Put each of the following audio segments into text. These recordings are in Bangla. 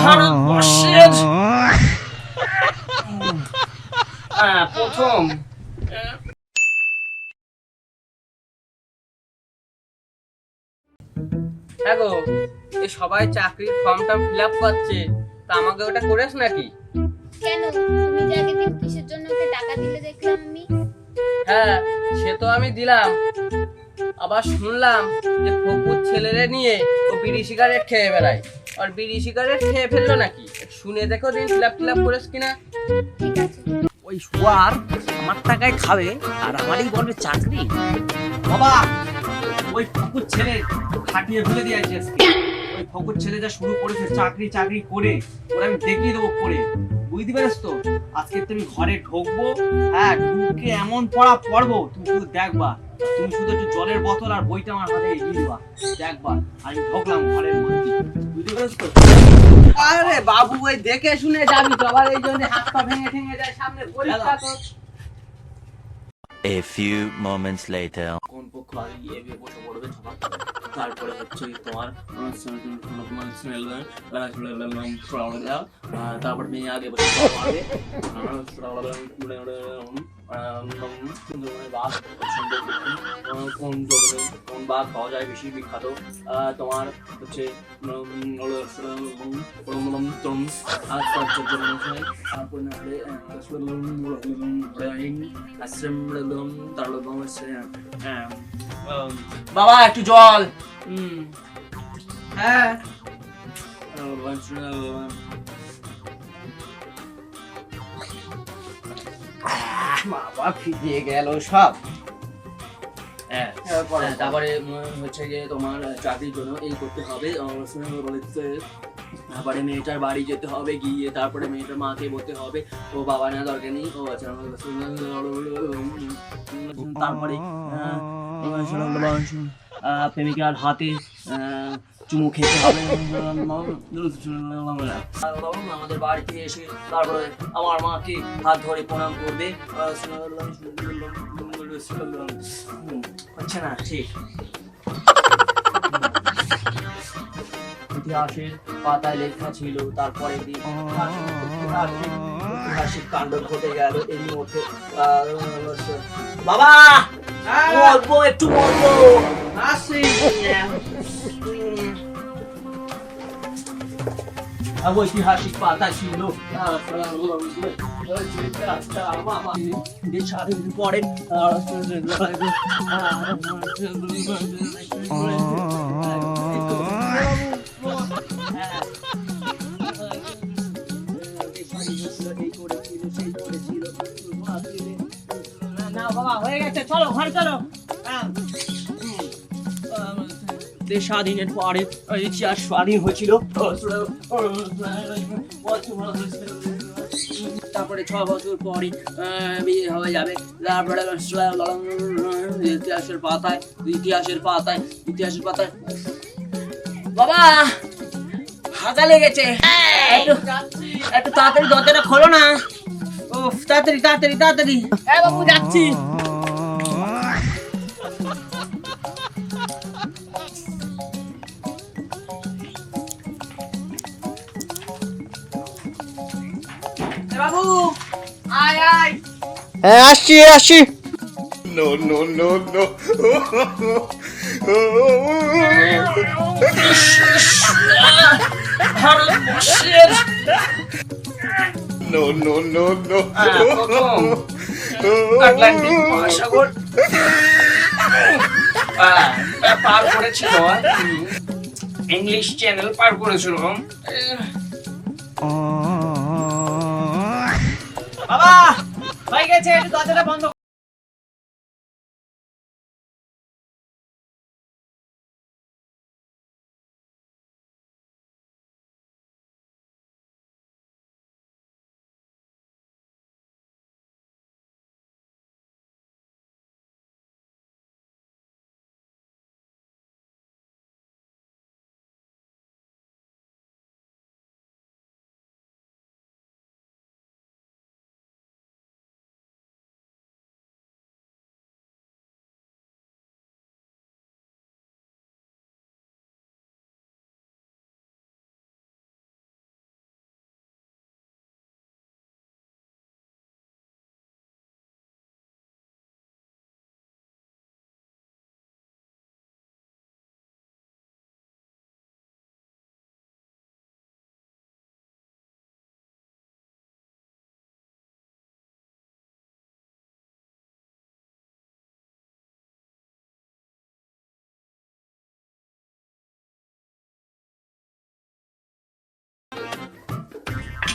ভারতবর্ষের প্রথম হ্যাঁ গো, এই সবাই চাকরির ফর্ম টর্ম ফিল আপ করছে, তা আমাকে ওটা করেছ নাকি? কেন, তুমি যে আগের দিন কিসের জন্য ওকে টাকা দিলে দেখলাম আমি। হ্যাঁ, সে তো আমি দিলাম। আবার শুনলাম যে ফকুর ছেলেরে নিয়ে ও বিড়ি সিগারেট খেয়ে বেড়ায়। আর বিড়ি সিগারেট খেয়ে ফেললো নাকি? শুনে দেখো দিন ফিল আপ করেছ কিনা। ঠিক আছে। ওই শুয়ার আমার টাকায় খাবে আর আমারই বলবে চাকরি। বাবা, ওই ফকুর ছেলে খাটিয়ে ফেলে দিয়েছে আজকে। ওই ফকুর ছেলে যা শুরু করেছে চাকরি চাকরি করে, ওরা আমি দেখিয়ে দেবো করে, বুঝতে পারছ তো? আজকে তুমি ঘরে ঢুকবো, হ্যাঁ ঢুকে এমন পড়া পড়বো তুমি শুধু দেখবা। তুমি শুধু একটু জলের বোতল আর বইটা আমার হাতে এগিয়ে দেবা, দেখবা। আমি ঢুকলাম ঘরের মধ্যে, বুঝতে পারছ তো? আরে বাবু, ওই দেখে শুনে যাবি তো, আবার এই জন্য হাত পা ভেঙে ভেঙে যায়, সামনে পরীক্ষা তো। A few moments later. কোন পক্ষ আগে গিয়ে বিয়ে বসে পড়বে সবার, তারপরে হচ্ছে তোমার তারপর মেয়ে আগে বসে পারবে, কোন বাঘ পাওয়া যায় বেশি বিখ্যাত, তোমার হচ্ছে বাবা একটু জল। হ্যাঁ, বাবা ফিরিয়ে গেল সব। তারপরে হচ্ছে যে তোমার চাকরির জন্য এই করতে হবে, তারপরে মেয়েটার বাড়ি যেতে হবে, গিয়ে তারপরে মেয়েটার মাকে বলতে হবে ও বাবা না দরকার নেই, ও আচ্ছা তারপরে প্রেমিকার হাতে চুমু খেতে হবে আমাদের বাড়িতে এসে, তারপরে আমার মাকে হাত ধরে প্রণাম করবে। হচ্ছে না ঠিক? ইতিহাসের পাতায় লেখা ছিল, তারপরে ঐতিহাসিক কাণ্ড ঘটে গেল এর মধ্যে। বাবা মরবো, একটু মরবো, আসি। ঐতিহাসিক পাতা ছিল স্বাধীন পরে না বাবা হয়ে গেছে, চলো ঘরে চলো। দেশ স্বাধীনের পরে ইতিহাস স্বাধীন হয়েছিল, তারপরে 6 বছর পরে বিয়ে হয়ে যাবে, তারপরে ইতিহাসের পাতায় ইতিহাসের পাতায় ইতিহাসের পাতায় বাবা হাগা লেগেছে, একটু তাড়াতাড়ি দরজাটা খোলো না। ও তাড়াতাড়ি তাড়াতাড়ি তাড়াতাড়ি। হ্যাঁ বাবু যাচ্ছি। বাবু আয় আয়। হ্যাঁ, আসছি আসছি। No, no, no, no. ভারতবর্ষের No, no, no, no. প্রথম আটলান্টিক মহাসাগর পার করেছিল, ইংলিশ চ্যানেল পার করেছিল। বাবা হয়ে গেছে, একটু দরজাটা বন্ধ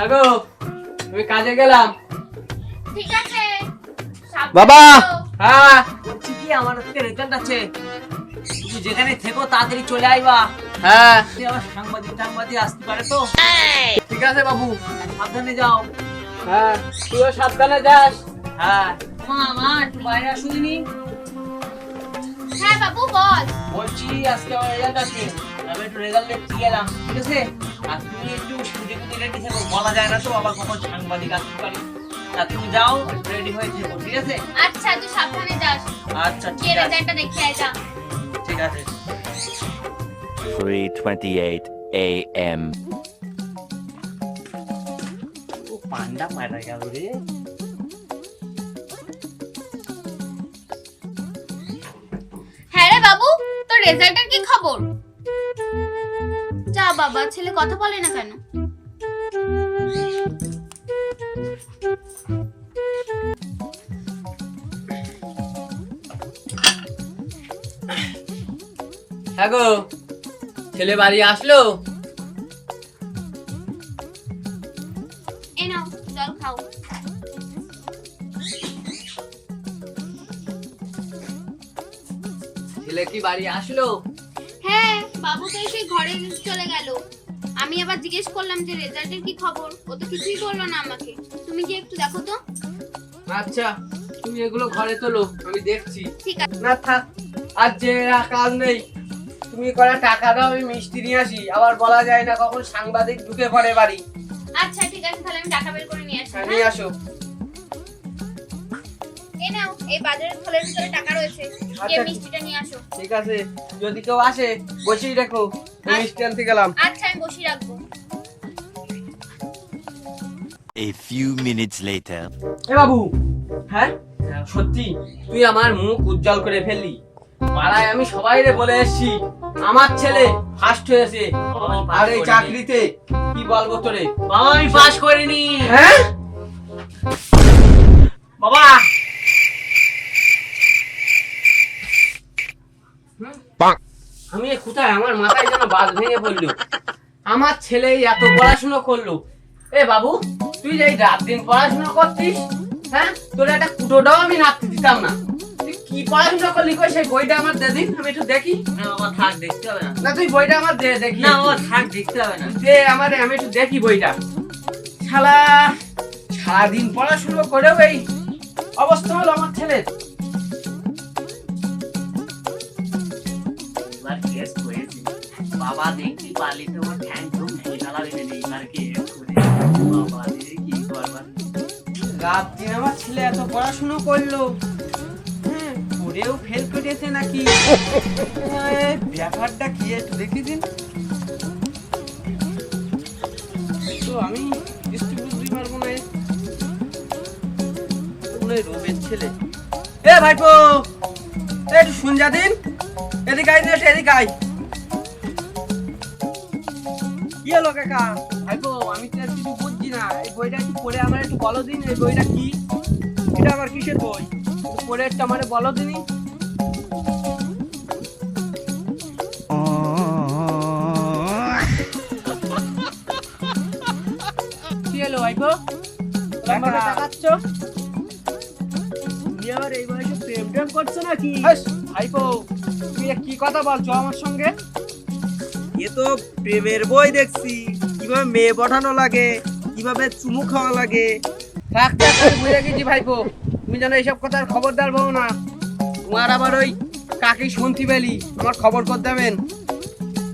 আগো আমি কাজে গেলাম। ঠিক আছে সাবধানে বাবা! যেও। হ্যাঁ বলছি কি আমার আজকে রেজাল্ট আছে, তুমি যেখানে থেকো তাড়াতাড়ি চলে আইবা। হ্যাঁ আবার সাংবাদিক আসতে পারে তো, ঠিক আছে বাবু। সাবধানে যাও। হ্যাঁ তুইও সাবধানে যাস। হ্যাঁ মা একটু বাইরে আসুনি। হ্যাঁ বাবু বল। বলছি আজকে আমার রেজাল্ট আছে, আমি একটু রেজাল্ট দেখতে গেলাম, ঠিক আছে? আর তুমি একটু সুযোগ রেডি থেকো, বলা যায় না তো আবার কখন সাংবাদিক আসতে পারে। আর তুমি যাও রেডি হয়ে থেকো, ঠিক আছে? আচ্ছা তুই সাবধানে যাস। আচ্ছা গিয়ে ঠিক আছে, রেজাল্টটা দেখে আয় যা। ঠিক আছে। 3:28 a.m. ও পান্ডা মারা গেল রে। হ্যাঁ রে বাবু, তোর রেজাল্টের কি খবর? যা বাবা, ছেলে কথা বলে না কেন? হ্যাঁ গো ছেলে বাড়ি আসলো? এই নাও জল খাও। ছেলে কি বাড়ি আসলো? হ্যাঁ বাবু তো এসে ঘরে চলে গেল। আমি আবার জিজ্ঞেস করলাম যে রেজাল্টের কি খবর, ও তো কিছুই বললো না আমাকে। তুমি গিয়ে একটু দেখো তো। আচ্ছা তুমি এগুলো ঘরে তোলো, আমি দেখছি। ঠিক আছে। না থাক, আর যে কাজ নেই, তুমি কটা টাকা দাও, আমি মিষ্টি নিয়ে আসি। আবার বলা যায় না কখন সাংবাদিক ঢুকে পড়ে বাড়ি। আচ্ছা ঠিক আছে, তাহলে আমি টাকা বের করে নিয়ে আসি। হ্যাঁ, নিয়ে আসো। এই নাও, এই বাজারের থলের ভিতরে টাকা রয়েছে, গিয়ে মিষ্টিটা নিয়ে আসো। ঠিক আছে, যদি কেউ আসে বসেই রেখো, আমি মিষ্টি আনতে গেলাম। আচ্ছা আমি বসিয়ে রাখবো। A few minutes later. এ বাবু, হ্যাঁ সত্যি তুই আমার মুখ উজ্জ্বল করে ফেললি। পাড়ায় আমি সবাইরে বলে এসেছি আমার ছেলে ফার্স্ট হয়েছে, আর এই চাকরিতে কি বলবো তোরে। বাবা আমি পাস করিনি। হ্যাঁ বাবা আমি এ কোথায়, আমার মাথায় যেন বাজ ভেঙে পড়লো। আমার ছেলে এত পড়াশোনা করলো। এ বাবু, তুই যে এই রাত দিন পড়াশোনা করতিস, হ্যাঁ তোর একটা কুটোটাও আমি নাড়তে দিতাম না। তুই কি পড়াশোনা করলি কই, সেই বইটা আমার দে দিন, আমি একটু দেখি। না বাবা থাক, দেখতে হবে না। না তুই বইটা আমার দে দেখি। না বাবা থাক, দেখতে হবে না। দে আমারে, আমি একটু দেখি বইটা। শালা সারাদিন পড়াশোনা করেও এই অবস্থা হলো আমার ছেলের। এবার কেস করেছি, বাবা দেখতে পারলি তো আমার ঠ্যাং তো ভেঙে ফেলাবে না। এবার কেস করে বাবা রে কি করবার। রাত দিন আমার ছেলে এত পড়াশোনা করলো, হ্যাঁ পড়েও ফেল করেছে নাকি? ব্যাপারটা কি একটু দেখি দিন তো, আমি কিছু বুঝতে পারবো না। রোমের ছেলে, এ ভাইপো একটু শুন যা দিন, এদিকে আয়, এদিকে আয়। কি হলো কাকা? ভাইপো আমি তো আর কিছু বুঝছি না, এই বইটা একটু পড়ে আমার একটু বলো দিন। এই বইটা কি? এটা আবার কিসের বই? একটু পড়ে একটু আমার বলো দিনই। কি হলো ভাইপো, আমাকে তাকাচ্ছ? তুমি আবার এই বয়সে প্রেম টেম করছো নাকি? ভাইপো তুমি কি কথা বলছো আমার সঙ্গে? এ তো প্রেমের বই দেখছি, কিভাবে মেয়ে পাঠানো লাগে, কিভাবে চুমু খাওয়া লাগে। থাক থাক, আমি বুঝে গেছি ভাইপো, তুমি যেন এইসব কথার খবরদার বলো না। তোমার আবার ওই কাকি শুনতে পেলি, আমার খবর করে দেবেন।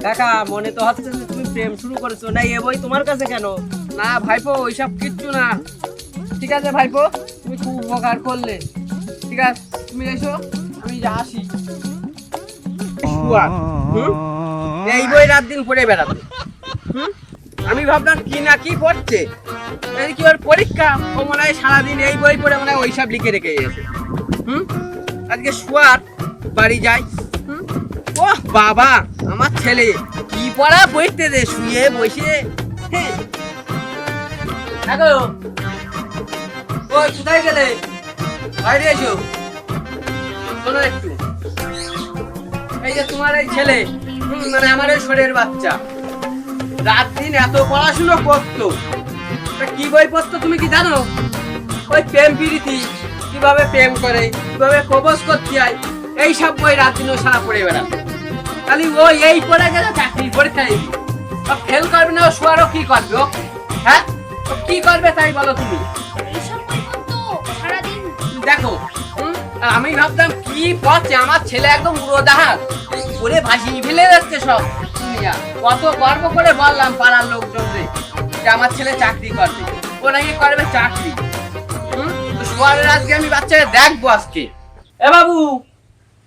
কাকা মনে তো হচ্ছে যে তুমি প্রেম শুরু করেছো, না এ বই তোমার কাছে কেন? না ভাইপো ওইসব কিচ্ছু না। ঠিক আছে ভাইপো, তুমি খুব উপকার করলে। ঠিক আছে তুমি এসো, আমি যা আসি। শুয়ার, হুম? এই বই রাত দিন পড়ে বেড়াবে। আমি ভাবলাম কি না কি পড়ছে, এই কি ওর পরীক্ষা, ও মনে হয় সারাদিন এই বই পড়ে মনে হয় ওইসব লিখে রেখে গেছে। আজকে শুয়ার বাড়ি যাই। ও বাবা, আমার ছেলে কি পড়া বইতে দে, শুয়ে বসে। হ্যালো, ওই কোথায় গেলে? বাইরে এসো, শোনো একটু। এই যে তোমার এই ছেলে, মানে আমার ওই শরীরের বাচ্চা, রাত দিন এত পড়াশুনো করতো, তা কি বই পড়তো তুমি কি জানো? ওই প্রেম প্রীতি, কিভাবে প্রেম করে, কিভাবে প্রপোজ করতে হয়, এই সব বই রাত দিন সারা পড়ে বেড়ান। খালি ও এই পড়ে গেলে চাকরি পরীক্ষা দিবি, ফেল করবে না, ও শুয়ারও কি করবে ও? হ্যাঁ, ও কি করবে তাই বলো তুমি? এইসব বই পড়তো সারাদিন। দেখো, আর আমি ভাবতাম কি পড়ছে আমার ছেলে, একদম উড়োজাহাজ করে ভাসিয়ে ফেলে যাচ্ছে সব দুনিয়া। কত গর্ব করে বললাম পাড়ার লোকজনদের যে আমার ছেলে চাকরি করবে, ও নাকি করবে চাকরি। তো শোয়ারের আজকে আমি বাচ্চাকে দেখবো আজকে। এ বাবু,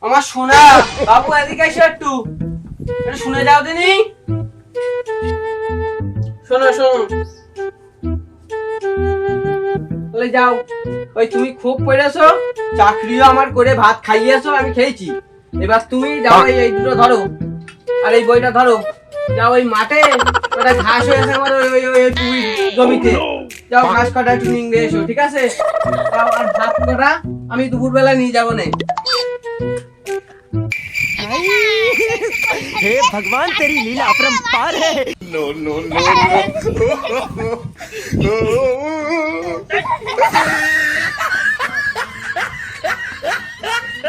আমার শোনা বাবু, এদিকে এসো একটু শুনে যাও দিনি। শোনো শোনো, বলে যাও, ওই তুমি খুব পড়েছো, চাকরিও আমার করে ভাত খাইয়েছো, আমি খেয়েছি। এবার তুমি যাও, এই দুটো ধরো আর এই বইটা ধরো, যাও ওই মাঠে, ওটা ঘাস হয়েছে আমার ওই জমিতে, যাও ঘাস কাটা একটু নিংড়ে এসো, ঠিক আছে? যাও, আর ভাত কটা আমি দুপুরবেলা নিয়ে যাবো না। हे भगवान तेरी लीला अपरंपार है। no, no, no.